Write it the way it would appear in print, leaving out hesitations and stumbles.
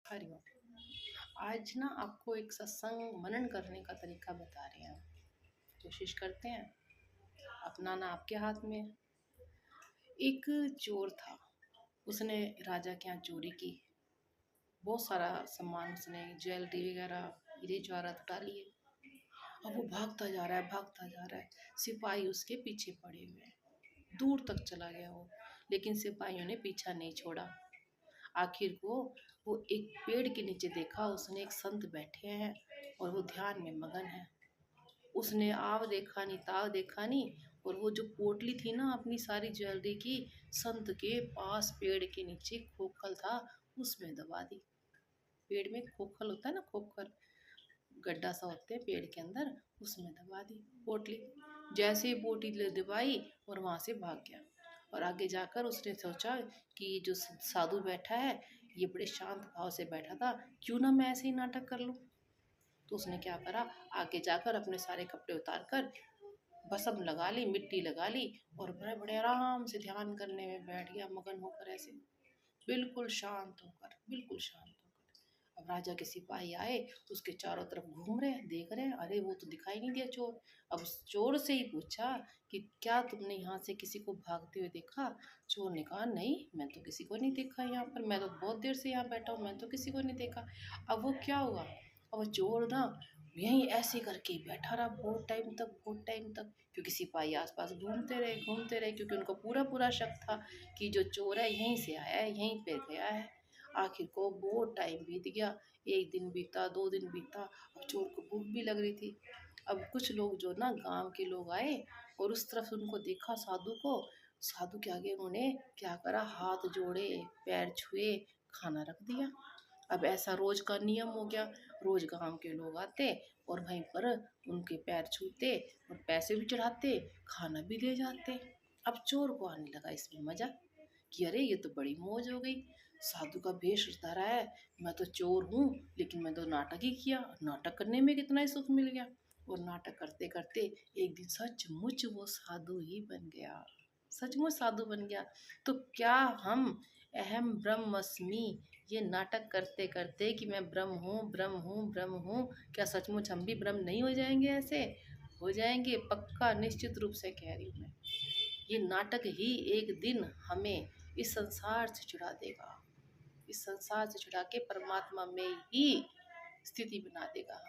हरिओम। आज ना आपको एक सत्संग मनन करने का तरीका बता रहे हैं। कोशिश करते हैं, अपनाना आपके हाथ में है। एक चोर था, उसने राजा के यहाँ चोरी की। बहुत सारा सामान उसने, ज्वेलरी वगैरह, हीरे जवाहरात उठा लिए। अब वो भागता जा रहा है, भागता जा रहा है। सिपाही उसके पीछे पड़े हुए हैं। दूर तक चला गया वो, लेकिन सिपाहियों ने पीछा नहीं छोड़ा। आखिर को वो एक पेड़ के नीचे देखा, उसने एक संत बैठे हैं और वो ध्यान में मगन है। उसने आव देखा नहीं, ताव देखा नहीं, और वो जो पोटली थी ना अपनी सारी ज्वेलरी की, संत के पास पेड़ के नीचे खोखल था, उसमें दबा दी। पेड़ में खोखल होता है ना, खोखल गड्ढा सा होते हैं पेड़ के अंदर, उसमें दबा दी पोटली। जैसे ही पोटली दबाई और वहां से भाग गया। और आगे जाकर उसने सोचा कि जो साधु बैठा है ये बड़े शांत भाव से बैठा था, क्यों ना मैं ऐसे ही नाटक कर लूं। तो उसने क्या करा, आगे जाकर अपने सारे कपड़े उतार कर भस्म लगा ली, मिट्टी लगा ली, और बड़े बड़े आराम से ध्यान करने में बैठ गया, मगन होकर ऐसे, बिल्कुल शांत होकर, बिल्कुल शांत होकर। अब राजा के सिपाही आए, उसके चारों तरफ घूम रहे हैं, देख रहे हैं, अरे वो तो दिखाई नहीं दिया चोर। अब उस चोर से ही पूछा कि क्या तुमने यहाँ से किसी को भागते हुए देखा। चोर ने कहा नहीं, मैं तो किसी को नहीं देखा यहाँ पर, मैं तो बहुत देर से यहाँ बैठा हूँ, मैं तो किसी को नहीं देखा। अब वो क्या हुआ, अब वो चोर ना यहीं ऐसे करके ही बैठा रहा बहुत टाइम तक, बहुत टाइम तक, क्योंकि सिपाही आसपास घूमते रहे, क्योंकि उनको पूरा पूरा शक था कि जो चोर है यहीं से आया है, यहीं पे गया है। आखिर को बहुत टाइम बीत गया, एक दिन बीता, 2 दिन बीता। अब चोर को भूख भी लग रही थी। अब कुछ लोग जो ना गांव के लोग आए और उस तरफ उनको देखा साधु को। साधु के आगे उन्होंने क्या करा, हाथ जोड़े, पैर छुए, खाना रख दिया। अब ऐसा रोज का नियम हो गया, रोज गांव के लोग आते और वहीं पर उनके पैर छूते और पैसे भी चढ़ाते, खाना भी ले जाते। अब चोर को आने लगा इसमें मजा कि अरे ये तो बड़ी मौज हो गई, साधु का भेष धरा है, मैं तो चोर हूँ लेकिन मैं तो नाटक ही किया, नाटक करने में कितना ही सुख मिल गया। और नाटक करते करते एक दिन सचमुच वो साधु ही बन गया, सचमुच साधु बन गया। तो क्या हम अहम ब्रह्मस्मि ये नाटक करते करते कि मैं ब्रह्म हूँ, ब्रह्म हूँ, ब्रह्म हूँ, क्या सचमुच हम भी ब्रह्म नहीं हो जाएंगे? ऐसे हो जाएंगे, पक्का निश्चित रूप से कह रही हूँ मैं। ये नाटक ही एक दिन हमें इस संसार से छुड़ा देगा, इस संसार से छुड़ा के परमात्मा में ही स्थिति बना देगा।